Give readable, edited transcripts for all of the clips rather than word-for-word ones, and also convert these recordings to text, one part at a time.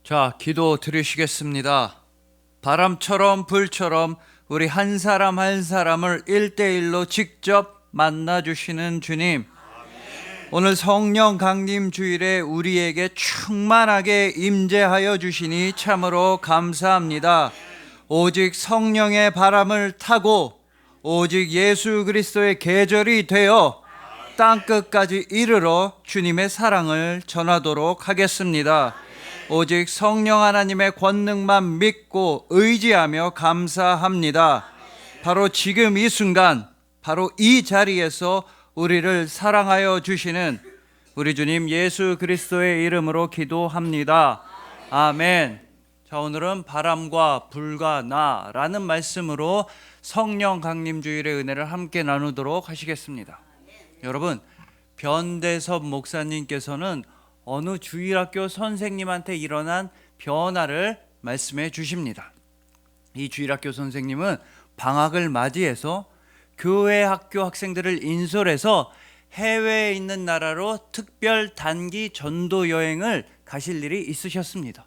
자, 기도 드리시겠습니다. 바람처럼 불처럼 우리 한 사람 한 사람을 1대1로 직접 만나주시는 주님, 오늘 성령 강림 주일에 우리에게 충만하게 임재하여 주시니 참으로 감사합니다. 오직 성령의 바람을 타고 오직 예수 그리스도의 계절이 되어 땅끝까지 이르러 주님의 사랑을 전하도록 하겠습니다. 오직 성령 하나님의 권능만 믿고 의지하며 감사합니다. 바로 지금 이 순간, 바로 이 자리에서 우리를 사랑하여 주시는 우리 주님 예수 그리스도의 이름으로 기도합니다. 아멘. 자, 오늘은 바람과 불과 나라는 말씀으로 성령 강림주일의 은혜를 함께 나누도록 하시겠습니다. 여러분, 변대섭 목사님께서는 어느 주일학교 선생님한테 일어난 변화를 말씀해 주십니다. 이 주일학교 선생님은 방학을 맞이해서 교회 학교 학생들을 인솔해서 해외에 있는 나라로 특별 단기 전도 여행을 가실 일이 있으셨습니다.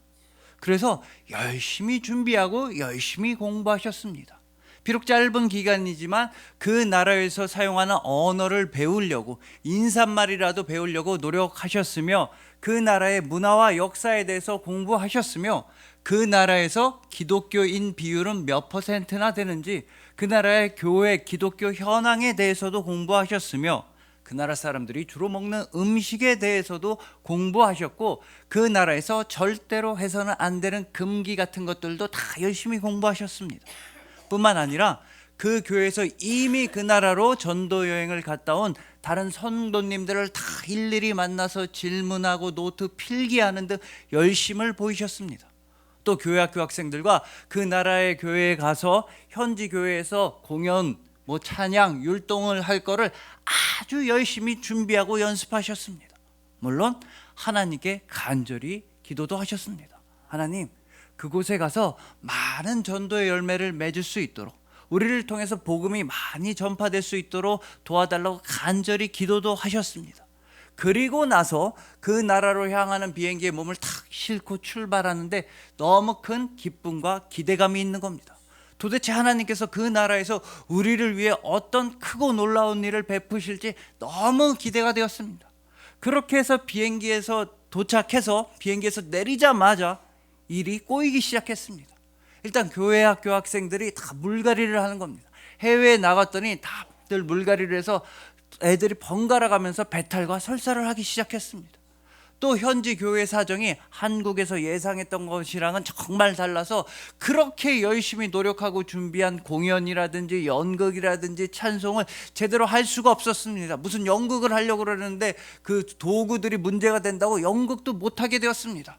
그래서 열심히 준비하고 열심히 공부하셨습니다. 비록 짧은 기간이지만 그 나라에서 사용하는 언어를 배우려고, 인사말이라도 배우려고 노력하셨으며 그 나라의 문화와 역사에 대해서 공부하셨으며 그 나라에서 기독교인 비율은 몇 퍼센트나 되는지, 그 나라의 교회 기독교 현황에 대해서도 공부하셨으며 그 나라 사람들이 주로 먹는 음식에 대해서도 공부하셨고, 그 나라에서 절대로 해서는 안 되는 금기 같은 것들도 다 열심히 공부하셨습니다. 뿐만 아니라 그 교회에서 이미 그 나라로 전도 여행을 갔다 온 다른 성도님들을 다 일일이 만나서 질문하고 노트 필기하는 등 열심을 보이셨습니다. 또 교회 학교 학생들과 그 나라의 교회에 가서 현지 교회에서 공연, 찬양, 율동을 할 거를 아주 열심히 준비하고 연습하셨습니다. 물론 하나님께 간절히 기도도 하셨습니다. 하나님, 그곳에 가서 많은 전도의 열매를 맺을 수 있도록, 우리를 통해서 복음이 많이 전파될 수 있도록 도와달라고 간절히 기도도 하셨습니다. 그리고 나서 그 나라로 향하는 비행기에 몸을 탁 싣고 출발하는데 너무 큰 기쁨과 기대감이 있는 겁니다. 도대체 하나님께서 그 나라에서 우리를 위해 어떤 크고 놀라운 일을 베푸실지 너무 기대가 되었습니다. 그렇게 해서 비행기에서 도착해서 비행기에서 내리자마자 일이 꼬이기 시작했습니다. 일단 교회 학교 학생들이 다 물갈이를 하는 겁니다. 해외에 나갔더니 다들 물갈이를 해서 애들이 번갈아 가면서 배탈과 설사를 하기 시작했습니다. 또 현지 교회 사정이 한국에서 예상했던 것이랑은 정말 달라서 그렇게 열심히 노력하고 준비한 공연이라든지 연극이라든지 찬송을 제대로 할 수가 없었습니다. 무슨 연극을 하려고 그러는데 그 도구들이 문제가 된다고 연극도 못하게 되었습니다.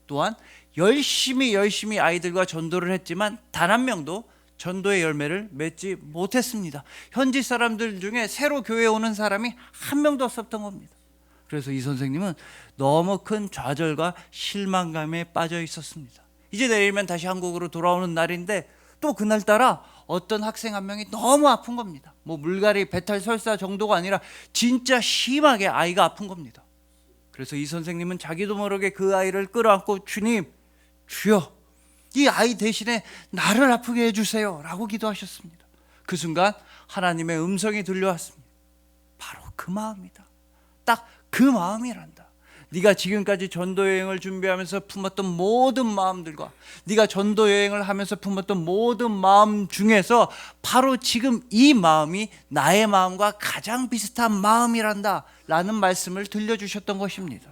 또한 열심히 아이들과 전도를 했지만 단 한 명도 전도의 열매를 맺지 못했습니다. 현지 사람들 중에 새로 교회에 오는 사람이 한 명도 없었던 겁니다. 그래서 이 선생님은 너무 큰 좌절과 실망감에 빠져 있었습니다. 이제 내일면 다시 한국으로 돌아오는 날인데 또 그날따라 어떤 학생 한 명이 너무 아픈 겁니다. 물갈이, 배탈, 설사 정도가 아니라 진짜 심하게 아이가 아픈 겁니다. 그래서 이 선생님은 자기도 모르게 그 아이를 끌어안고 주님, 주여, 이 아이 대신에 나를 아프게 해주세요 라고 기도하셨습니다. 그 순간 하나님의 음성이 들려왔습니다. 바로 그 마음이다. 딱 그 마음이란다. 네가 지금까지 전도여행을 준비하면서 품었던 모든 마음들과 네가 전도여행을 하면서 품었던 모든 마음 중에서 바로 지금 이 마음이 나의 마음과 가장 비슷한 마음이란다 라는 말씀을 들려주셨던 것입니다.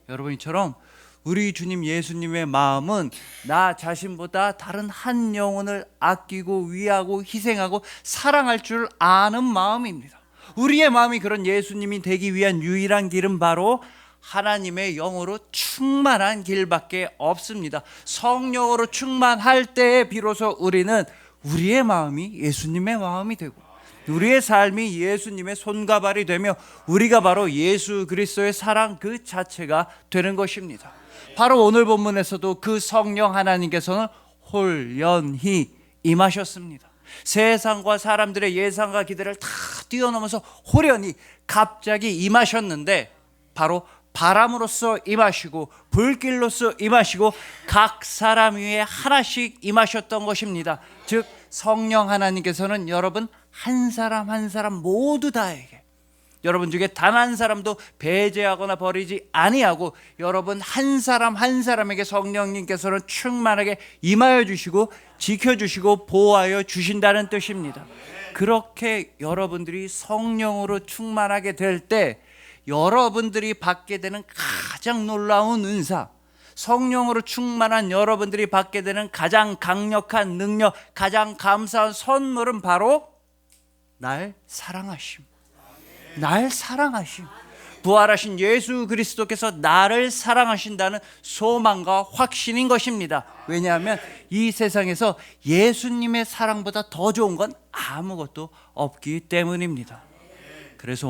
여러분, 이처럼 우리 주님 예수님의 마음은 나 자신보다 다른 한 영혼을 아끼고 위하고 희생하고 사랑할 줄 아는 마음입니다. 우리의 마음이 그런 예수님이 되기 위한 유일한 길은 바로 하나님의 영으로 충만한 길밖에 없습니다. 성령으로 충만할 때에 비로소 우리는 우리의 마음이 예수님의 마음이 되고 우리의 삶이 예수님의 손과 발이 되며 우리가 바로 예수 그리스도의 사랑 그 자체가 되는 것입니다. 바로 오늘 본문에서도 그 성령 하나님께서는 홀연히 임하셨습니다. 세상과 사람들의 예상과 기대를 다 뛰어넘어서 홀연히 갑자기 임하셨는데 바로 바람으로서 임하시고 불길로서 임하시고 각 사람 위에 하나씩 임하셨던 것입니다. 즉 성령 하나님께서는 여러분 한 사람 한 사람 모두 다에게, 여러분 중에 단 한 사람도 배제하거나 버리지 아니하고 여러분 한 사람 한 사람에게 성령님께서는 충만하게 임하여 주시고 지켜주시고 보호하여 주신다는 뜻입니다. 그렇게 여러분들이 성령으로 충만하게 될 때 여러분들이 받게 되는 가장 놀라운 은사, 성령으로 충만한 여러분들이 받게 되는 가장 강력한 능력, 가장 감사한 선물은 바로 날 사랑하심. 날 사랑하심. 부활하신 예수 그리스도께서 나를 사랑하신다는 소망과 확신인 것입니다. 왜냐하면 이 세상에서 예수님의 사랑보다 더 좋은 건 아무것도 없기 때문입니다. 그래서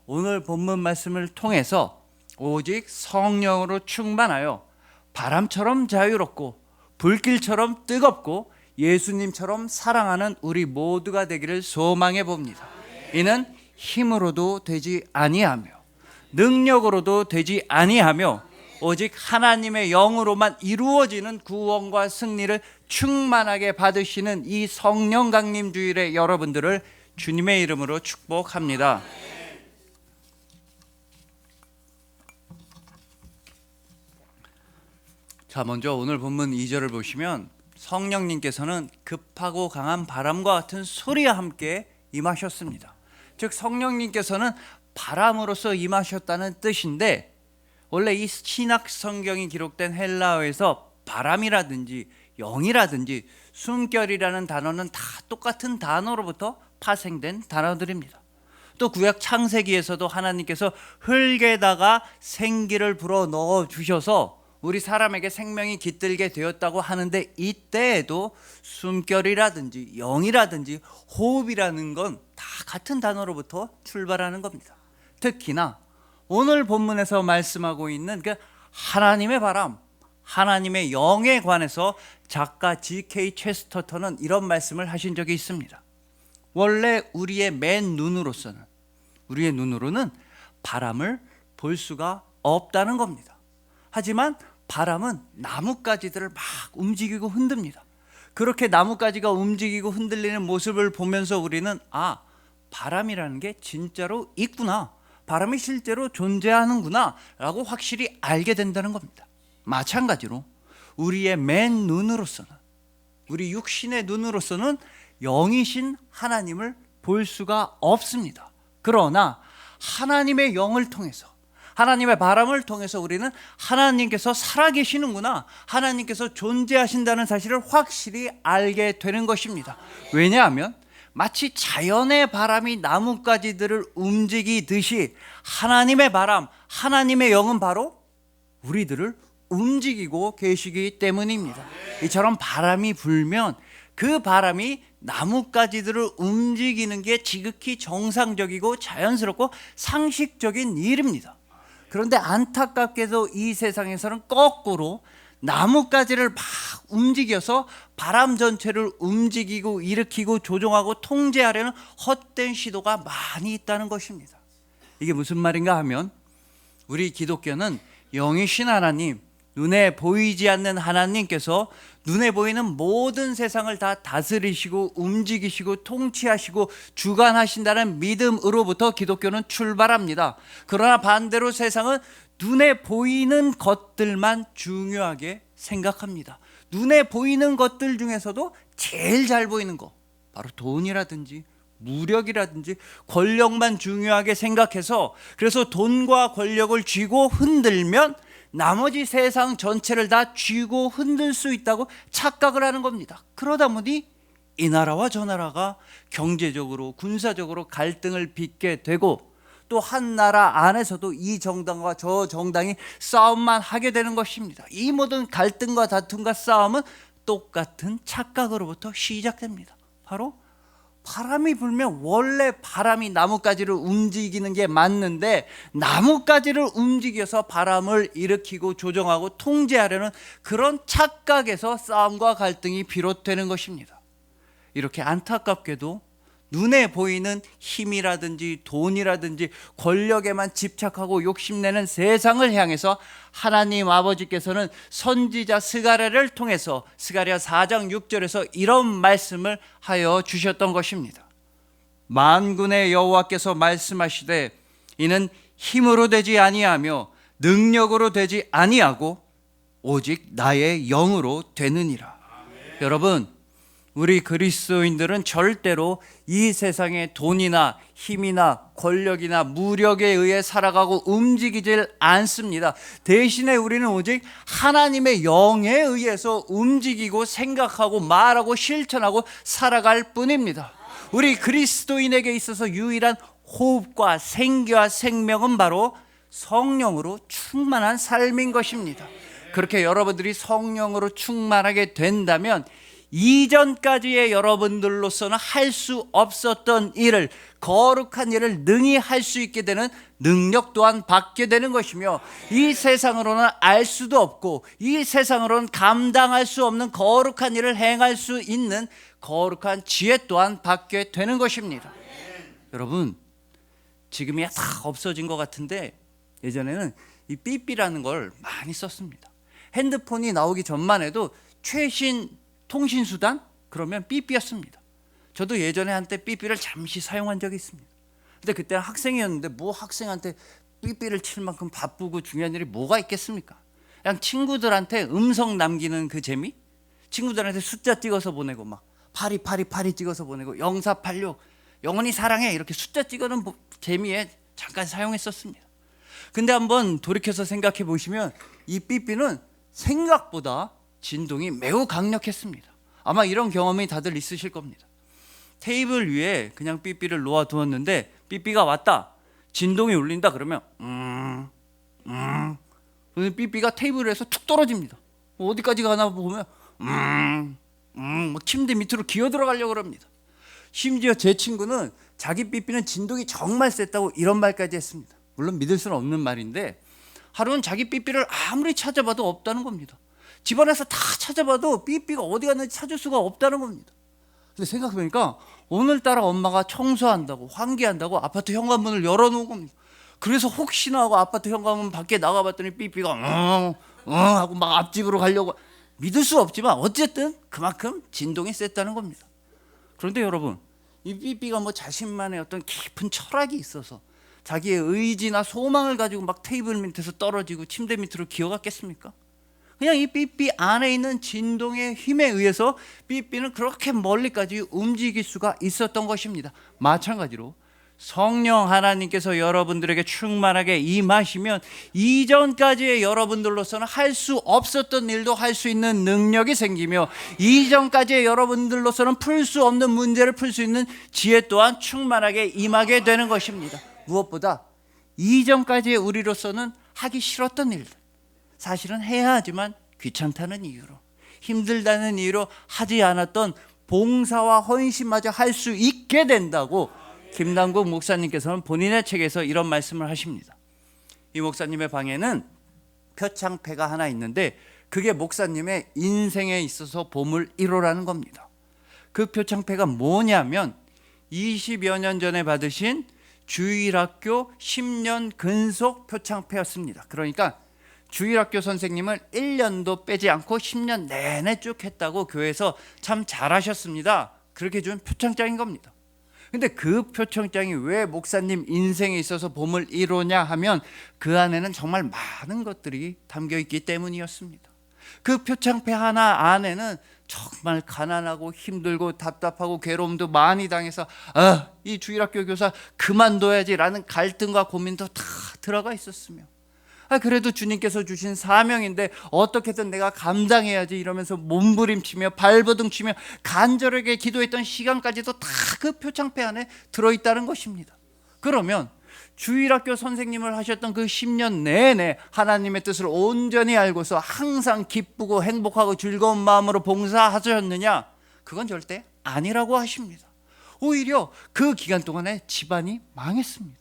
오늘 본문 말씀을 통해서 오직 성령으로 충만하여 바람처럼 자유롭고 불길처럼 뜨겁고 예수님처럼 사랑하는 우리 모두가 되기를 소망해 봅니다. 이는 힘으로도 되지 아니하며 능력으로도 되지 아니하며 오직 하나님의 영으로만 이루어지는 구원과 승리를 충만하게 받으시는 이 성령 강림 주일에 여러분들을 주님의 이름으로 축복합니다. 자, 먼저 오늘 본문 2절을 보시면 성령님께서는 급하고 강한 바람과 같은 소리와 함께 임하셨습니다. 즉 성령님께서는 바람으로서 임하셨다는 뜻인데, 원래 이 신약 성경이 기록된 헬라어에서 바람이라든지 영이라든지 숨결이라는 단어는 다 똑같은 단어로부터 파생된 단어들입니다. 또 구약 창세기에서도 하나님께서 흙에다가 생기를 불어 넣어 주셔서 우리 사람에게 생명이 깃들게 되었다고 하는데, 이때에도 숨결이라든지 영이라든지 호흡이라는 건 다 같은 단어로부터 출발하는 겁니다. 특히나 오늘 본문에서 말씀하고 있는 그 하나님의 바람, 하나님의 영에 관해서 작가 G.K. 체스터턴은 이런 말씀을 하신 적이 있습니다. 원래 우리의 눈으로는 바람을 볼 수가 없다는 겁니다. 하지만 바람은 나뭇가지들을 막 움직이고 흔듭니다. 그렇게 나뭇가지가 움직이고 흔들리는 모습을 보면서 우리는 바람이라는 게 진짜로 있구나, 바람이 실제로 존재하는구나 라고 확실히 알게 된다는 겁니다. 마찬가지로 우리의 눈으로서는, 우리 육신의 눈으로서는 영이신 하나님을 볼 수가 없습니다. 그러나 하나님의 영을 통해서, 하나님의 바람을 통해서 우리는 하나님께서 살아계시는구나, 하나님께서 존재하신다는 사실을 확실히 알게 되는 것입니다. 왜냐하면 마치 자연의 바람이 나뭇가지들을 움직이듯이 하나님의 바람, 하나님의 영은 바로 우리들을 움직이고 계시기 때문입니다. 이처럼 바람이 불면 그 바람이 나뭇가지들을 움직이는 게 지극히 정상적이고 자연스럽고 상식적인 일입니다. 그런데 안타깝게도 이 세상에서는 거꾸로 나뭇가지를 막 움직여서 바람 전체를 움직이고 일으키고 조종하고 통제하려는 헛된 시도가 많이 있다는 것입니다. 이게 무슨 말인가 하면, 우리 기독교는 영이신 하나님, 눈에 보이지 않는 하나님께서 눈에 보이는 모든 세상을 다 다스리시고 움직이시고 통치하시고 주관하신다는 믿음으로부터 기독교는 출발합니다. 그러나 반대로 세상은 눈에 보이는 것들만 중요하게 생각합니다. 눈에 보이는 것들 중에서도 제일 잘 보이는 거, 바로 돈이라든지 무력이라든지 권력만 중요하게 생각해서, 그래서 돈과 권력을 쥐고 흔들면 나머지 세상 전체를 다 쥐고 흔들 수 있다고 착각을 하는 겁니다. 그러다 보니 이 나라와 저 나라가 경제적으로 군사적으로 갈등을 빚게 되고, 또 한 나라 안에서도 이 정당과 저 정당이 싸움만 하게 되는 것입니다. 이 모든 갈등과 다툼과 싸움은 똑같은 착각으로부터 시작됩니다. 바로 바람이 불면 원래 바람이 나뭇가지를 움직이는 게 맞는데, 나뭇가지를 움직여서 바람을 일으키고 조정하고 통제하려는 그런 착각에서 싸움과 갈등이 비롯되는 것입니다. 이렇게 안타깝게도 눈에 보이는 힘이라든지 돈이라든지 권력에만 집착하고 욕심내는 세상을 향해서 하나님 아버지께서는 선지자 스가랴를 통해서 스가랴 4장 6절에서 이런 말씀을 하여 주셨던 것입니다. 만군의 여호와께서 말씀하시되 이는 힘으로 되지 아니하며 능력으로 되지 아니하고 오직 나의 영으로 되느니라. 여러분, 우리 그리스도인들은 절대로 이 세상의 돈이나 힘이나 권력이나 무력에 의해 살아가고 움직이질 않습니다. 대신에 우리는 오직 하나님의 영에 의해서 움직이고 생각하고 말하고 실천하고 살아갈 뿐입니다. 우리 그리스도인에게 있어서 유일한 호흡과 생기와 생명은 바로 성령으로 충만한 삶인 것입니다. 그렇게 여러분들이 성령으로 충만하게 된다면 이전까지의 여러분들로서는 할 수 없었던 일을, 거룩한 일을 능히 할 수 있게 되는 능력 또한 받게 되는 것이며, 이 세상으로는 알 수도 없고 이 세상으로는 감당할 수 없는 거룩한 일을 행할 수 있는 거룩한 지혜 또한 받게 되는 것입니다. 여러분, 지금이야 다 없어진 것 같은데 예전에는 이 삐삐라는 걸 많이 썼습니다. 핸드폰이 나오기 전만 해도 최신 통신수단? 그러면 삐삐였습니다. 저도 예전에 한때 삐삐를 잠시 사용한 적이 있습니다. 근데 그때는 학생이었는데 뭐 학생한테 삐삐를 칠 만큼 바쁘고 중요한 일이 뭐가 있겠습니까? 그냥 친구들한테 음성 남기는 그 재미? 친구들한테 숫자 찍어서 보내고 막 파리 찍어서 보내고 0486 영원히 사랑해 이렇게 숫자 찍어는 재미에 잠깐 사용했었습니다. 근데 한번 돌이켜서 생각해 보시면 이 삐삐는 생각보다 진동이 매우 강력했습니다. 아마 이런 경험이 다들 있으실 겁니다. 테이블 위에 그냥 삐삐를 놓아 두었는데 삐삐가 왔다, 진동이 울린다 그러면 삐삐가 테이블 위에서 툭 떨어집니다. 어디까지 가나 보면 막 침대 밑으로 기어 들어가려고 합니다. 심지어 제 친구는 자기 삐삐는 진동이 정말 셌다고 이런 말까지 했습니다. 물론 믿을 수는 없는 말인데 하루는 자기 삐삐를 아무리 찾아봐도 없다는 겁니다. 집안에서 다 찾아봐도 삐삐가 어디 갔는지 찾을 수가 없다는 겁니다. 근데 생각해보니까 오늘따라 엄마가 청소한다고 환기한다고 아파트 현관문을 열어놓은 겁니다. 그래서 혹시나 하고 아파트 현관문 밖에 나가봤더니 삐삐가 하고 막 앞집으로 가려고. 믿을 수 없지만 어쨌든 그만큼 진동이 셌다는 겁니다. 그런데 여러분, 이 삐삐가 뭐 자신만의 어떤 깊은 철학이 있어서 자기의 의지나 소망을 가지고 막 테이블 밑에서 떨어지고 침대 밑으로 기어갔겠습니까? 그냥 이 삐삐 안에 있는 진동의 힘에 의해서 삐삐는 그렇게 멀리까지 움직일 수가 있었던 것입니다. 마찬가지로 성령 하나님께서 여러분들에게 충만하게 임하시면 이전까지의 여러분들로서는 할 수 없었던 일도 할 수 있는 능력이 생기며, 이전까지의 여러분들로서는 풀 수 없는 문제를 풀 수 있는 지혜 또한 충만하게 임하게 되는 것입니다. 무엇보다 이전까지의 우리로서는 하기 싫었던 일들, 사실은 해야 하지만 귀찮다는 이유로, 힘들다는 이유로 하지 않았던 봉사와 헌신마저 할 수 있게 된다고 김남국 목사님께서는 본인의 책에서 이런 말씀을 하십니다. 이 목사님의 방에는 표창패가 하나 있는데 그게 목사님의 인생에 있어서 보물 1호라는 겁니다. 그 표창패가 뭐냐면 20여 년 전에 받으신 주일학교 10년 근속 표창패였습니다. 그러니까 주일학교 선생님을 1년도 빼지 않고 10년 내내 쭉 했다고 교회에서 참 잘하셨습니다, 그렇게 준 표창장인 겁니다. 근데 그 표창장이 왜 목사님 인생에 있어서 보물 1호냐 하면 그 안에는 정말 많은 것들이 담겨 있기 때문이었습니다. 그 표창패 하나 안에는 정말 가난하고 힘들고 답답하고 괴로움도 많이 당해서 이 주일학교 교사 그만둬야지라는 갈등과 고민도 다 들어가 있었으며, 그래도 주님께서 주신 사명인데 어떻게든 내가 감당해야지 이러면서 몸부림치며 발버둥치며 간절하게 기도했던 시간까지도 다 그 표창패 안에 들어있다는 것입니다. 그러면 주일학교 선생님을 하셨던 그 10년 내내 하나님의 뜻을 온전히 알고서 항상 기쁘고 행복하고 즐거운 마음으로 봉사하셨느냐? 그건 절대 아니라고 하십니다. 오히려 그 기간 동안에 집안이 망했습니다.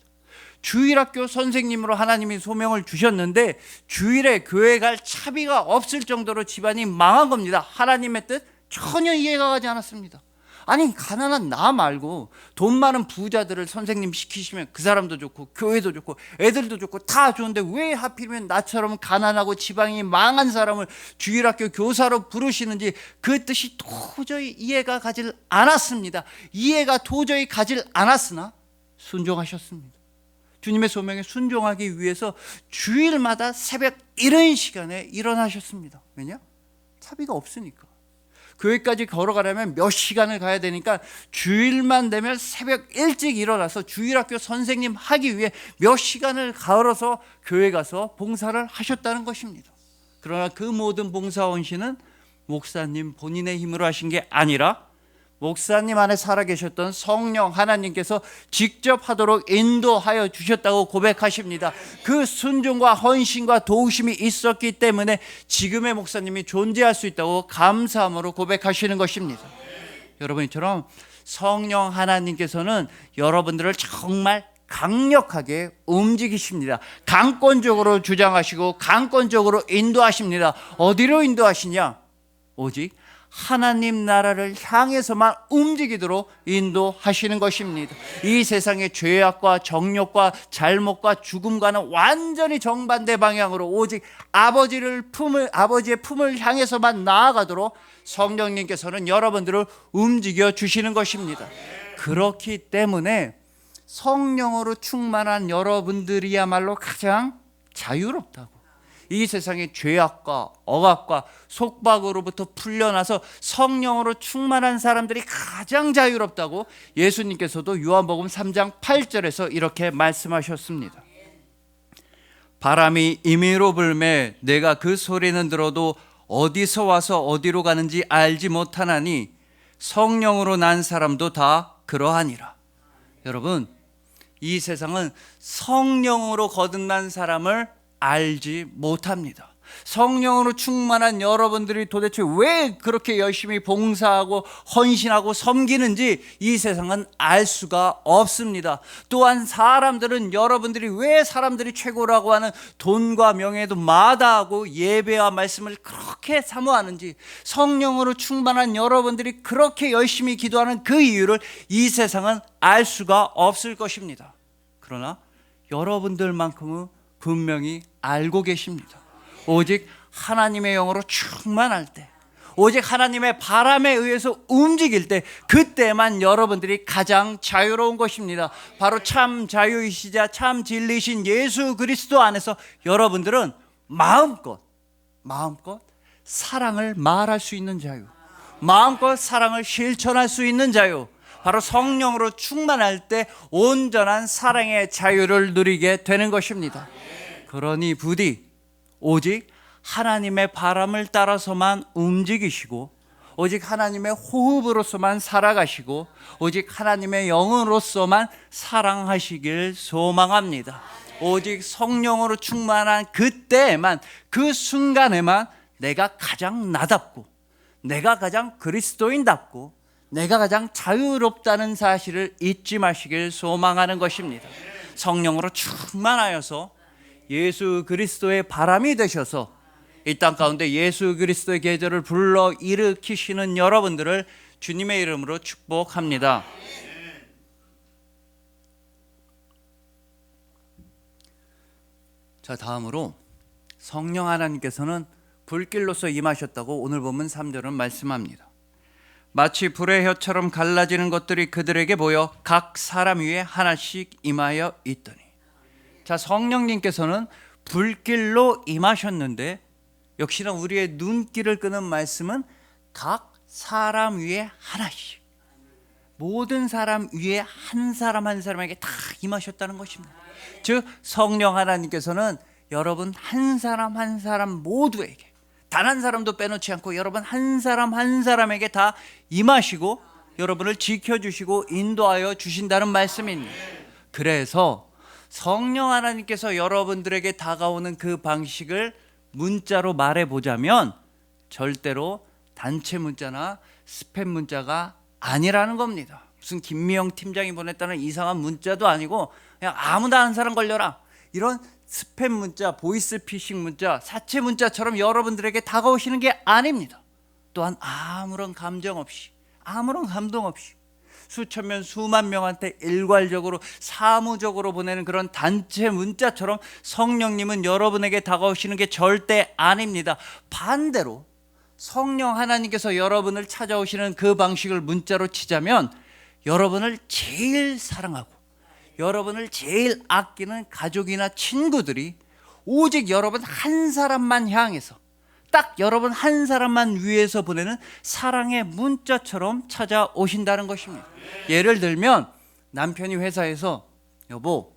주일학교 선생님으로 하나님이 소명을 주셨는데 주일에 교회 갈 차비가 없을 정도로 집안이 망한 겁니다. 하나님의 뜻 전혀 이해가 가지 않았습니다. 아니 가난한 나 말고 돈 많은 부자들을 선생님 시키시면 그 사람도 좋고 교회도 좋고 애들도 좋고 다 좋은데 왜 하필이면 나처럼 가난하고 지방이 망한 사람을 주일학교 교사로 부르시는지 그 뜻이 도저히 이해가 가질 않았습니다. 이해가 도저히 가질 않았으나 순종하셨습니다. 주님의 소명에 순종하기 위해서 주일마다 새벽 이른 시간에 일어나셨습니다. 왜냐? 차비가 없으니까. 교회까지 걸어가려면 몇 시간을 가야 되니까 주일만 되면 새벽 일찍 일어나서 주일학교 선생님 하기 위해 몇 시간을 걸어서 교회 가서 봉사를 하셨다는 것입니다. 그러나 그 모든 봉사 헌신은 목사님 본인의 힘으로 하신 게 아니라 목사님 안에 살아계셨던 성령 하나님께서 직접 하도록 인도하여 주셨다고 고백하십니다. 그 순종과 헌신과 도우심이 있었기 때문에 지금의 목사님이 존재할 수 있다고 감사함으로 고백하시는 것입니다. 여러분처럼 성령 하나님께서는 여러분들을 정말 강력하게 움직이십니다. 강권적으로 주장하시고 강권적으로 인도하십니다. 어디로 인도하시냐? 오직 하나님 나라를 향해서만 움직이도록 인도하시는 것입니다. 이 세상의 죄악과 정욕과 잘못과 죽음과는 완전히 정반대 방향으로 오직 아버지의 품을 향해서만 나아가도록 성령님께서는 여러분들을 움직여 주시는 것입니다. 그렇기 때문에 성령으로 충만한 여러분들이야말로 가장 자유롭다고. 이 세상의 죄악과 억압과 속박으로부터 풀려나서 성령으로 충만한 사람들이 가장 자유롭다고 예수님께서도 요한복음 3장 8절에서 이렇게 말씀하셨습니다. 바람이 임의로 불매 내가 그 소리는 들어도 어디서 와서 어디로 가는지 알지 못하나니 성령으로 난 사람도 다 그러하니라. 여러분, 이 세상은 성령으로 거듭난 사람을 알지 못합니다. 성령으로 충만한 여러분들이 도대체 왜 그렇게 열심히 봉사하고 헌신하고 섬기는지 이 세상은 알 수가 없습니다. 또한 사람들은 여러분들이 왜 사람들이 최고라고 하는 돈과 명예도 마다하고 예배와 말씀을 그렇게 사모하는지, 성령으로 충만한 여러분들이 그렇게 열심히 기도하는 그 이유를 이 세상은 알 수가 없을 것입니다. 그러나 여러분들만큼은 분명히 알고 계십니다. 오직 하나님의 영으로 충만할 때, 오직 하나님의 바람에 의해서 움직일 때, 그때만 여러분들이 가장 자유로운 것입니다. 바로 참 자유이시자 참 진리이신 예수 그리스도 안에서 여러분들은 마음껏 사랑을 말할 수 있는 자유, 마음껏 사랑을 실천할 수 있는 자유, 바로 성령으로 충만할 때 온전한 사랑의 자유를 누리게 되는 것입니다. 그러니 부디 오직 하나님의 바람을 따라서만 움직이시고, 오직 하나님의 호흡으로서만 살아가시고, 오직 하나님의 영으로서만 사랑하시길 소망합니다. 오직 성령으로 충만한 그때에만, 그 순간에만 내가 가장 나답고, 내가 가장 그리스도인답고, 내가 가장 자유롭다는 사실을 잊지 마시길 소망하는 것입니다. 성령으로 충만하여서 예수 그리스도의 바람이 되셔서 이 땅 가운데 예수 그리스도의 계절을 불러 일으키시는 여러분들을 주님의 이름으로 축복합니다. 자, 다음으로 성령 하나님께서는 불길로서 임하셨다고 오늘 본문 3절은 말씀합니다. 마치 불의 혀처럼 갈라지는 것들이 그들에게 보여 각 사람 위에 하나씩 임하여 있더니. 자, 성령님께서는 불길로 임하셨는데 역시나 우리의 눈길을 끄는 말씀은 각 사람 위에 하나씩, 모든 사람 위에 한 사람 한 사람에게 다 임하셨다는 것입니다. 즉 성령 하나님께서는 여러분 한 사람 한 사람 모두에게, 단 한 사람도 빼놓지 않고 여러분 한 사람 한 사람에게 다 임하시고 여러분을 지켜주시고 인도하여 주신다는 말씀입니다. 그래서 성령 하나님께서 여러분들에게 다가오는 그 방식을 문자로 말해보자면 절대로 단체 문자나 스팸 문자가 아니라는 겁니다. 무슨 김미영 팀장이 보냈다는 이상한 문자도 아니고 그냥 아무나 한 사람 걸려라, 이런 스팸 문자, 보이스피싱 문자, 사채 문자처럼 여러분들에게 다가오시는 게 아닙니다. 또한 아무런 감정 없이, 아무런 감동 없이 수천 명, 수만 명한테 일괄적으로 사무적으로 보내는 그런 단체 문자처럼 성령님은 여러분에게 다가오시는 게 절대 아닙니다. 반대로 성령 하나님께서 여러분을 찾아오시는 그 방식을 문자로 치자면 여러분을 제일 사랑하고 여러분을 제일 아끼는 가족이나 친구들이 오직 여러분 한 사람만 향해서 딱 여러분 한 사람만 위해서 보내는 사랑의 문자처럼 찾아오신다는 것입니다. 예를 들면 남편이 회사에서 여보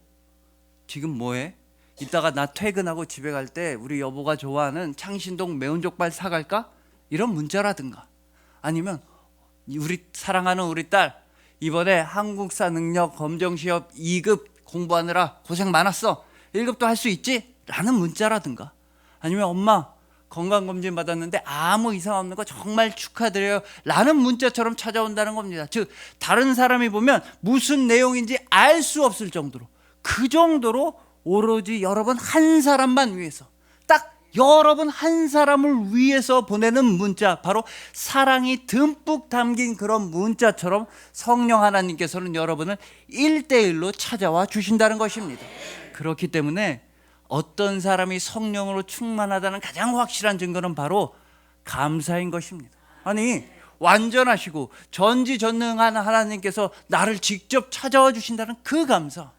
지금 뭐해? 이따가 나 퇴근하고 집에 갈 때 우리 여보가 좋아하는 창신동 매운 족발 사갈까? 이런 문자라든가 아니면 우리 사랑하는 우리 딸 이번에 한국사 능력 검정 시험 2급 공부하느라 고생 많았어. 1급도 할 수 있지? 라는 문자라든가 아니면 엄마 건강검진 받았는데 아무 이상 없는 거 정말 축하드려요 라는 문자처럼 찾아온다는 겁니다. 즉 다른 사람이 보면 무슨 내용인지 알 수 없을 정도로 그 정도로 오로지 여러분 한 사람만 위해서 딱 여러분 한 사람을 위해서 보내는 문자 바로 사랑이 듬뿍 담긴 그런 문자처럼 성령 하나님께서는 여러분을 1대1로 찾아와 주신다는 것입니다. 그렇기 때문에 어떤 사람이 성령으로 충만하다는 가장 확실한 증거는 바로 감사인 것입니다. 아니 완전하시고 전지전능한 하나님께서 나를 직접 찾아와 주신다는 그 감사,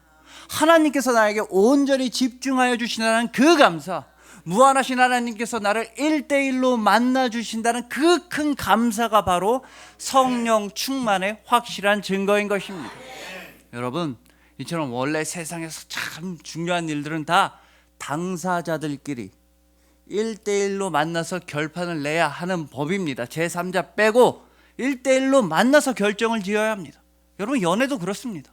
하나님께서 나에게 온전히 집중하여 주신다는 그 감사, 무한하신 하나님께서 나를 1대1로 만나 주신다는 그 큰 감사가 바로 성령 충만의 확실한 증거인 것입니다. 여러분 이처럼 원래 세상에서 참 중요한 일들은 다 당사자들끼리 1대1로 만나서 결판을 내야 하는 법입니다. 제3자 빼고 1대1로 만나서 결정을 지어야 합니다. 여러분 연애도 그렇습니다.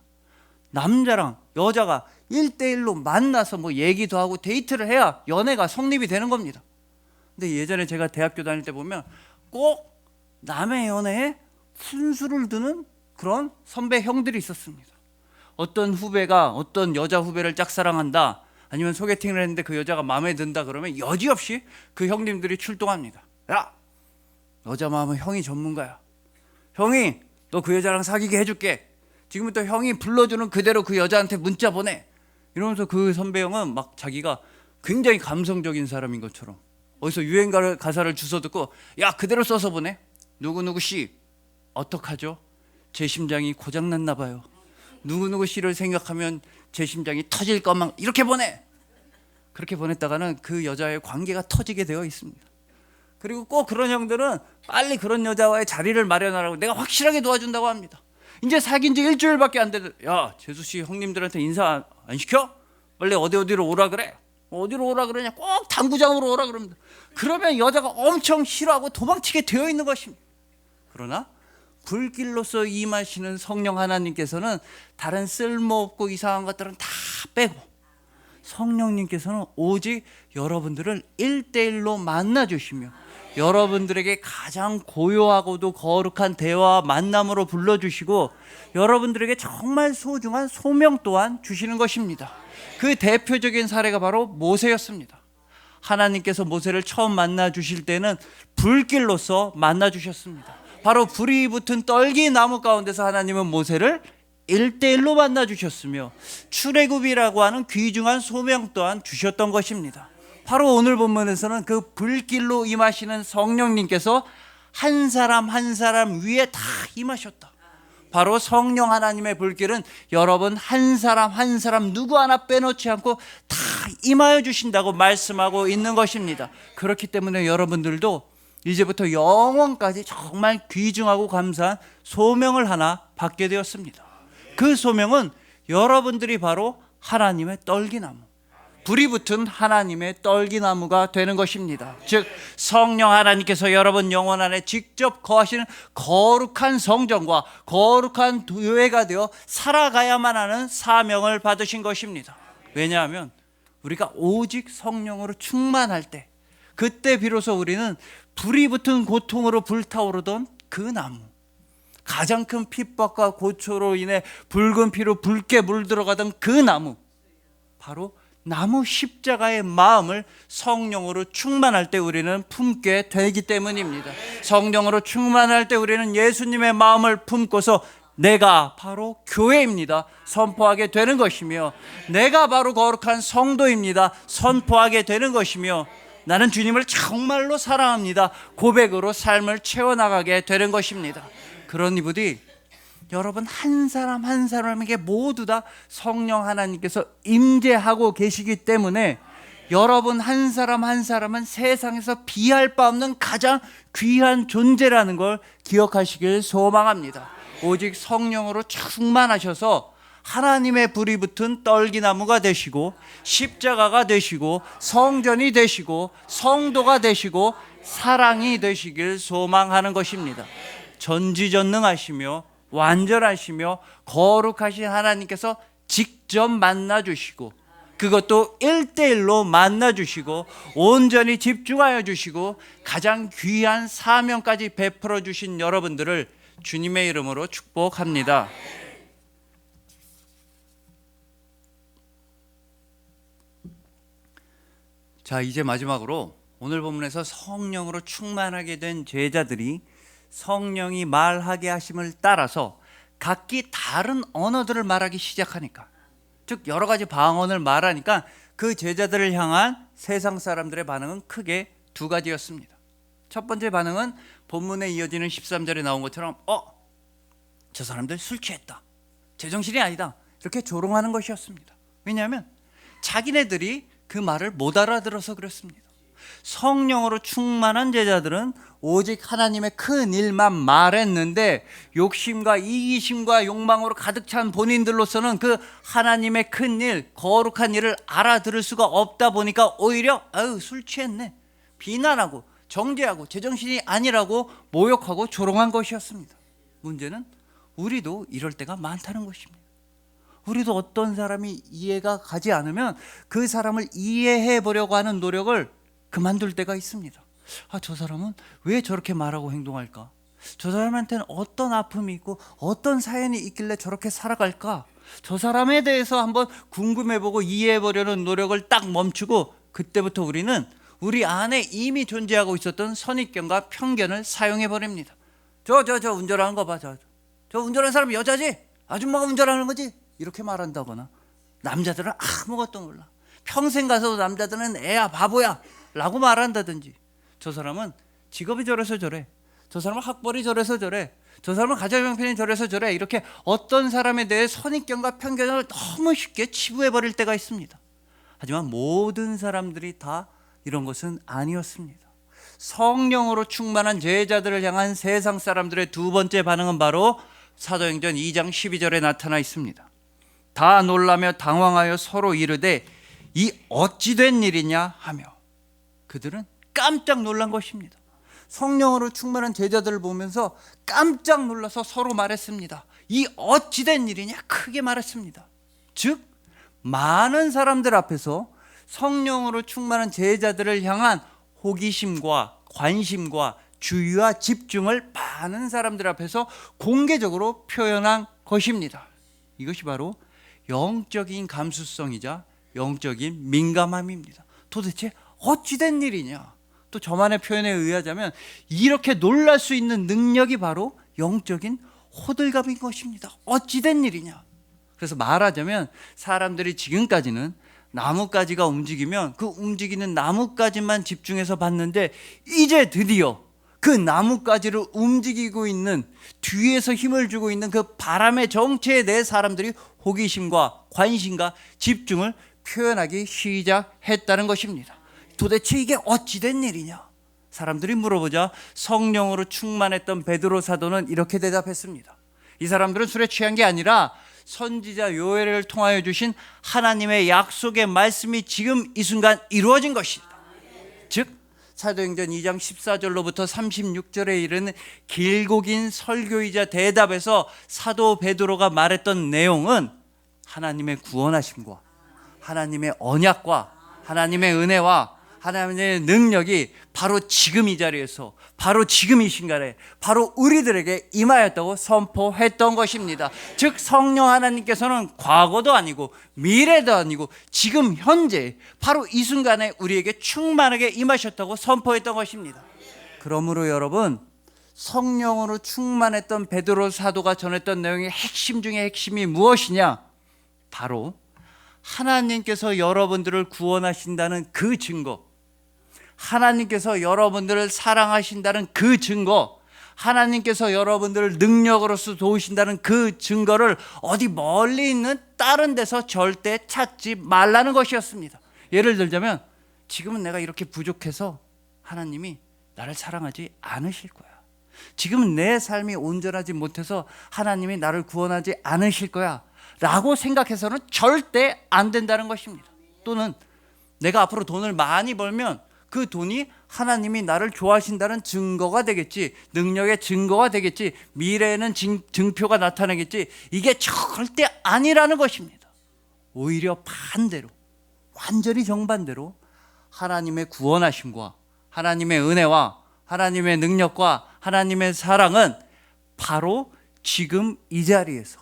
남자랑 여자가 1대1로 만나서 뭐 얘기도 하고 데이트를 해야 연애가 성립이 되는 겁니다. 근데 예전에 제가 대학교 다닐 때 보면 꼭 남의 연애에 훈수를 두는 그런 선배 형들이 있었습니다. 어떤 후배가 어떤 여자 후배를 짝사랑한다 아니면 소개팅을 했는데 그 여자가 마음에 든다 그러면 여지없이 그 형님들이 출동합니다. 야 여자 마음은 형이 전문가야. 형이 너 그 여자랑 사귀게 해줄게. 지금부터 형이 불러주는 그대로 그 여자한테 문자 보내. 이러면서 그 선배 형은 막 자기가 굉장히 감성적인 사람인 것처럼 어디서 유행 가사를 주워 듣고 야 그대로 써서 보내. 누구누구 씨 어떡하죠? 제 심장이 고장났나 봐요. 누구누구 씨를 생각하면 제 심장이 터질 것만 이렇게 보내. 그렇게 보냈다가는 그 여자의 관계가 터지게 되어 있습니다. 그리고 꼭 그런 형들은 빨리 그런 여자와의 자리를 마련하라고 내가 확실하게 도와준다고 합니다. 이제 사귄 지 일주일밖에 안 되는데 야 재수 씨 형님들한테 인사 안 시켜? 빨리 어디로 오라 그래. 어디로 오라 그러냐? 꼭 당구장으로 오라 그럽니다. 그러면 여자가 엄청 싫어하고 도망치게 되어 있는 것입니다. 그러나 불길로서 임하시는 성령 하나님께서는 다른 쓸모없고 이상한 것들은 다 빼고 성령님께서는 오직 여러분들을 1대1로 만나주시며 여러분들에게 가장 고요하고도 거룩한 대화와 만남으로 불러주시고 여러분들에게 정말 소중한 소명 또한 주시는 것입니다. 그 대표적인 사례가 바로 모세였습니다. 하나님께서 모세를 처음 만나 주실 때는 불길로서 만나 주셨습니다. 바로 불이 붙은 떨기 나무 가운데서 하나님은 모세를 1대1로 만나 주셨으며 출애굽이라고 하는 귀중한 소명 또한 주셨던 것입니다. 바로 오늘 본문에서는 그 불길로 임하시는 성령님께서 한 사람 한 사람 위에 다 임하셨다. 바로 성령 하나님의 불길은 여러분 한 사람 한 사람 누구 하나 빼놓지 않고 다 임하여 주신다고 말씀하고 있는 것입니다. 그렇기 때문에 여러분들도 이제부터 영원까지 정말 귀중하고 감사한 소명을 하나 받게 되었습니다. 그 소명은 여러분들이 바로 하나님의 떨기나무, 불이 붙은 하나님의 떨기나무가 되는 것입니다. 즉 성령 하나님께서 여러분 영혼 안에 직접 거하시는 거룩한 성전과 거룩한 교회가 되어 살아가야만 하는 사명을 받으신 것입니다. 왜냐하면 우리가 오직 성령으로 충만할 때 그때 비로소 우리는 불이 붙은 고통으로 불타오르던 그 나무, 가장 큰 핍박과 고초로 인해 붉은 피로 붉게 물들어가던 그 나무, 바로 나무 십자가의 마음을 성령으로 충만할 때 우리는 품게 되기 때문입니다. 성령으로 충만할 때 우리는 예수님의 마음을 품고서 내가 바로 교회입니다 선포하게 되는 것이며, 내가 바로 거룩한 성도입니다 선포하게 되는 것이며, 나는 주님을 정말로 사랑합니다 고백으로 삶을 채워나가게 되는 것입니다. 그러니 부디 여러분 한 사람 한 사람에게 모두 다 성령 하나님께서 임재하고 계시기 때문에 여러분 한 사람 한 사람은 세상에서 비할 바 없는 가장 귀한 존재라는 걸 기억하시길 소망합니다. 오직 성령으로 충만하셔서 하나님의 불이 붙은 떨기나무가 되시고 십자가가 되시고 성전이 되시고 성도가 되시고 사랑이 되시길 소망하는 것입니다. 전지전능하시며 완전하시며 거룩하신 하나님께서 직접 만나주시고, 그것도 1대1로 만나주시고 온전히 집중하여 주시고 가장 귀한 사명까지 베풀어 주신 여러분들을 주님의 이름으로 축복합니다. 자, 이제 마지막으로 오늘 본문에서 성령으로 충만하게 된 제자들이 성령이 말하게 하심을 따라서 각기 다른 언어들을 말하기 시작하니까, 즉 여러 가지 방언을 말하니까 그 제자들을 향한 세상 사람들의 반응은 크게 두 가지였습니다. 첫 번째 반응은 본문에 이어지는 13절에 나온 것처럼 저 사람들 술 취했다, 제정신이 아니다, 이렇게 조롱하는 것이었습니다. 왜냐하면 자기네들이 그 말을 못 알아들어서 그렇습니다. 성령으로 충만한 제자들은 오직 하나님의 큰 일만 말했는데 욕심과 이기심과 욕망으로 가득 찬 본인들로서는 그 하나님의 큰 일, 거룩한 일을 알아들을 수가 없다 보니까 오히려 술 취했네, 비난하고 정죄하고 제정신이 아니라고 모욕하고 조롱한 것이었습니다. 문제는 우리도 이럴 때가 많다는 것입니다. 우리도 어떤 사람이 이해가 가지 않으면 그 사람을 이해해 보려고 하는 노력을 그만둘 때가 있습니다. 저 사람은 왜 저렇게 말하고 행동할까? 저 사람한테는 어떤 아픔이 있고 어떤 사연이 있길래 저렇게 살아갈까? 저 사람에 대해서 한번 궁금해보고 이해해보려는 노력을 딱 멈추고, 그때부터 우리는 우리 안에 이미 존재하고 있었던 선입견과 편견을 사용해버립니다. 저 운전하는 거 봐, 저 운전하는 사람 여자지? 아줌마가 운전하는 거지? 이렇게 말한다거나, 남자들은 아무것도 몰라, 평생 가서도 남자들은 애야 바보야 라고 말한다든지, 저 사람은 직업이 저래서 저래, 저 사람은 학벌이 저래서 저래, 저 사람은 가정 형편이 저래서 저래, 이렇게 어떤 사람에 대해 선입견과 편견을 너무 쉽게 치부해버릴 때가 있습니다. 하지만 모든 사람들이 다 이런 것은 아니었습니다. 성령으로 충만한 제자들을 향한 세상 사람들의 두 번째 반응은 바로 사도행전 2장 12절에 나타나 있습니다. 다 놀라며 당황하여 서로 이르되 이 어찌 된 일이냐 하며, 그들은 깜짝 놀란 것입니다. 성령으로 충만한 제자들을 보면서 깜짝 놀라서 서로 말했습니다. 이 어찌 된 일이냐, 크게 말했습니다. 즉 많은 사람들 앞에서 성령으로 충만한 제자들을 향한 호기심과 관심과 주의와 집중을 많은 사람들 앞에서 공개적으로 표현한 것입니다. 이것이 바로 영적인 감수성이자 영적인 민감함입니다. 도대체 어찌된 일이냐? 또 저만의 표현에 의하자면 이렇게 놀랄 수 있는 능력이 바로 영적인 호들갑인 것입니다. 어찌된 일이냐? 그래서 말하자면 사람들이 지금까지는 나뭇가지가 움직이면 그 움직이는 나뭇가지만 집중해서 봤는데, 이제 드디어 그 나뭇가지를 움직이고 있는, 뒤에서 힘을 주고 있는 그 바람의 정체에 대해 사람들이 호기심과 관심과 집중을 표현하기 시작했다는 것입니다. 도대체 이게 어찌된 일이냐? 사람들이 물어보자 성령으로 충만했던 베드로 사도는 이렇게 대답했습니다. 이 사람들은 술에 취한 게 아니라 선지자 요엘을 통하여 주신 하나님의 약속의 말씀이 지금 이 순간 이루어진 것이다. 즉 사도행전 2장 14절로부터 36절에 이르는 길고 긴 설교이자 대답에서 사도 베드로가 말했던 내용은 하나님의 구원하심과 하나님의 언약과 하나님의 은혜와 하나님의 능력이 바로 지금 이 자리에서, 바로 지금 이 순간에 바로 우리들에게 임하였다고 선포했던 것입니다. 즉 성령 하나님께서는 과거도 아니고 미래도 아니고 지금 현재 바로 이 순간에 우리에게 충만하게 임하셨다고 선포했던 것입니다. 그러므로 여러분, 성령으로 충만했던 베드로 사도가 전했던 내용의 핵심 중에 핵심이 무엇이냐? 바로 하나님께서 여러분들을 구원하신다는 그 증거, 하나님께서 여러분들을 사랑하신다는 그 증거, 하나님께서 여러분들을 능력으로서 도우신다는 그 증거를 어디 멀리 있는 다른 데서 절대 찾지 말라는 것이었습니다. 예를 들자면, 지금은 내가 이렇게 부족해서 하나님이 나를 사랑하지 않으실 거야. 지금은 내 삶이 온전하지 못해서 하나님이 나를 구원하지 않으실 거야 라고 생각해서는 절대 안 된다는 것입니다. 또는 내가 앞으로 돈을 많이 벌면 그 돈이 하나님이 나를 좋아하신다는 증거가 되겠지, 능력의 증거가 되겠지, 미래에는 증표가 나타나겠지, 이게 절대 아니라는 것입니다. 오히려 반대로, 완전히 정반대로 하나님의 구원하심과 하나님의 은혜와 하나님의 능력과 하나님의 사랑은 바로 지금 이 자리에서,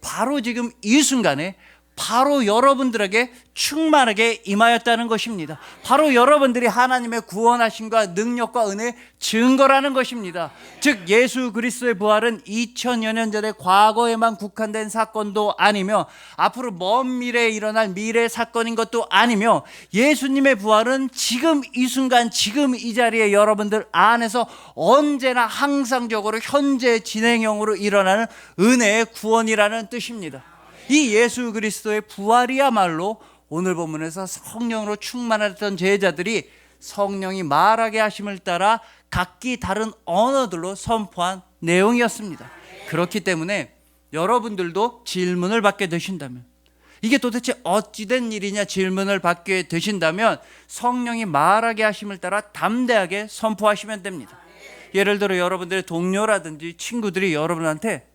바로 지금 이 순간에 바로 여러분들에게 충만하게 임하였다는 것입니다. 바로 여러분들이 하나님의 구원하심과 능력과 은혜의 증거라는 것입니다. 즉 예수 그리스도의 부활은 2000여 년 전에 과거에만 국한된 사건도 아니며 앞으로 먼 미래에 일어날 미래 사건인 것도 아니며, 예수님의 부활은 지금 이 순간 지금 이 자리에 여러분들 안에서 언제나 항상적으로 현재 진행형으로 일어나는 은혜의 구원이라는 뜻입니다. 이 예수 그리스도의 부활이야말로 오늘 본문에서 성령으로 충만했던 제자들이 성령이 말하게 하심을 따라 각기 다른 언어들로 선포한 내용이었습니다. 그렇기 때문에 여러분들도 질문을 받게 되신다면, 이게 도대체 어찌된 일이냐 질문을 받게 되신다면 성령이 말하게 하심을 따라 담대하게 선포하시면 됩니다. 예를 들어 여러분들의 동료라든지 친구들이 여러분한테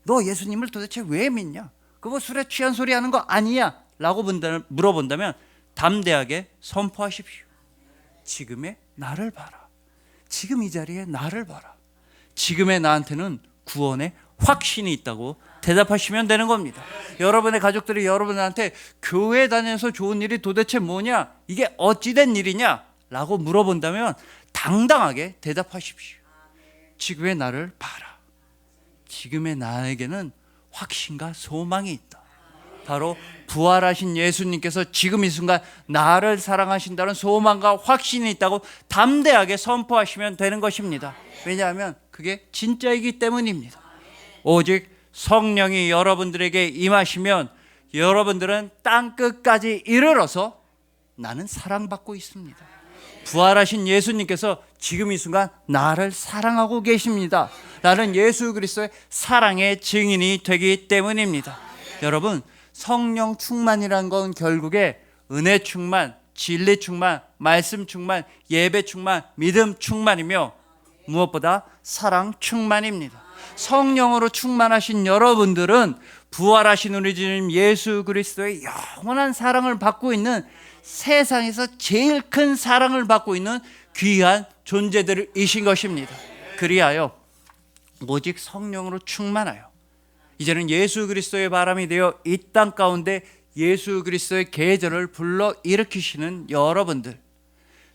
너 예수님을 도대체 왜 믿냐? 그거 술에 취한 소리 하는 거 아니야? 라고 물어본다면 담대하게 선포하십시오. 지금의 나를 봐라. 지금 이 자리에 나를 봐라. 지금의 나한테는 구원의 확신이 있다고 대답하시면 되는 겁니다. 여러분의 가족들이 여러분한테 교회 다녀서 좋은 일이 도대체 뭐냐? 이게 어찌된 일이냐? 라고 물어본다면 당당하게 대답하십시오. 지금의 나를 봐라. 지금의 나에게는 확신과 소망이 있다. 바로 부활하신 예수님께서 지금 이 순간 나를 사랑하신다는 소망과 확신이 있다고 담대하게 선포하시면 되는 것입니다. 왜냐하면 그게 진짜이기 때문입니다. 오직 성령이 여러분들에게 임하시면 여러분들은 땅끝까지 이르러서 나는 사랑받고 있습니다. 부활하신 예수님께서 지금 이 순간 나를 사랑하고 계십니다. 나는 예수 그리스도의 사랑의 증인이 되기 때문입니다. 여러분, 성령 충만이란 건 결국에 은혜 충만, 진리 충만, 말씀 충만, 예배 충만, 믿음 충만이며 무엇보다 사랑 충만입니다. 성령으로 충만하신 여러분들은 부활하신 우리 주님 예수 그리스도의 영원한 사랑을 받고 있는, 세상에서 제일 큰 사랑을 받고 있는 귀한 존재들이신 것입니다. 그리하여 오직 성령으로 충만하여 이제는 예수 그리스도의 바람이 되어 이 땅 가운데 예수 그리스도의 계절을 불러 일으키시는 여러분들,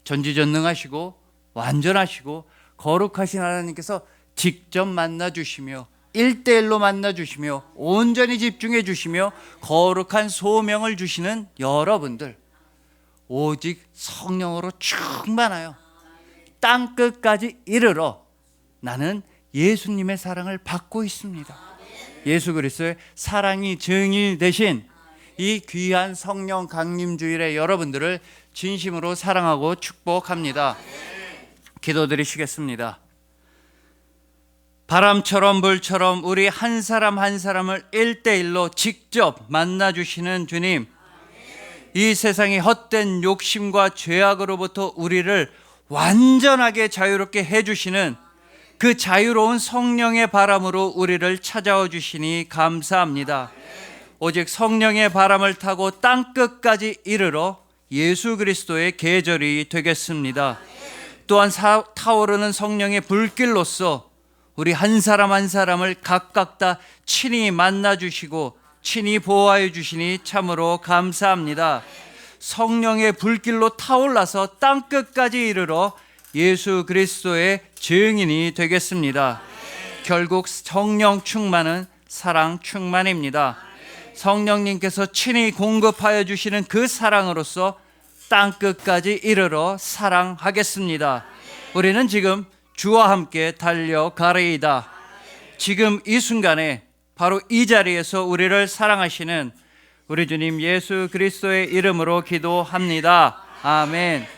전지전능하시고 완전하시고 거룩하신 하나님께서 직접 만나주시며 1대1로 만나주시며 온전히 집중해 주시며 거룩한 소명을 주시는 여러분들, 오직 성령으로 충만하여 땅끝까지 이르러 나는 예수님의 사랑을 받고 있습니다. 예수 그리스도의 사랑이 증인이 되신 이 귀한 성령 강림 주일에 여러분들을 진심으로 사랑하고 축복합니다. 기도드리시겠습니다. 바람처럼 불처럼 우리 한 사람 한 사람을 1대1로 직접 만나주시는 주님, 이 세상의 헛된 욕심과 죄악으로부터 우리를 완전하게 자유롭게 해주시는 그 자유로운 성령의 바람으로 우리를 찾아와 주시니 감사합니다. 오직 성령의 바람을 타고 땅끝까지 이르러 예수 그리스도의 계절이 되겠습니다. 또한 타오르는 성령의 불길로서 우리 한 사람 한 사람을 각각 다 친히 만나주시고 친히 보호하여 주시니 참으로 감사합니다. 성령의 불길로 타올라서 땅끝까지 이르러 예수 그리스도의 증인이 되겠습니다. 결국 성령 충만은 사랑 충만입니다. 성령님께서 친히 공급하여 주시는 그 사랑으로서 땅끝까지 이르러 사랑하겠습니다. 우리는 지금 주와 함께 달려가리이다. 지금 이 순간에 바로 이 자리에서 우리를 사랑하시는 우리 주님 예수 그리스도의 이름으로 기도합니다. 아멘.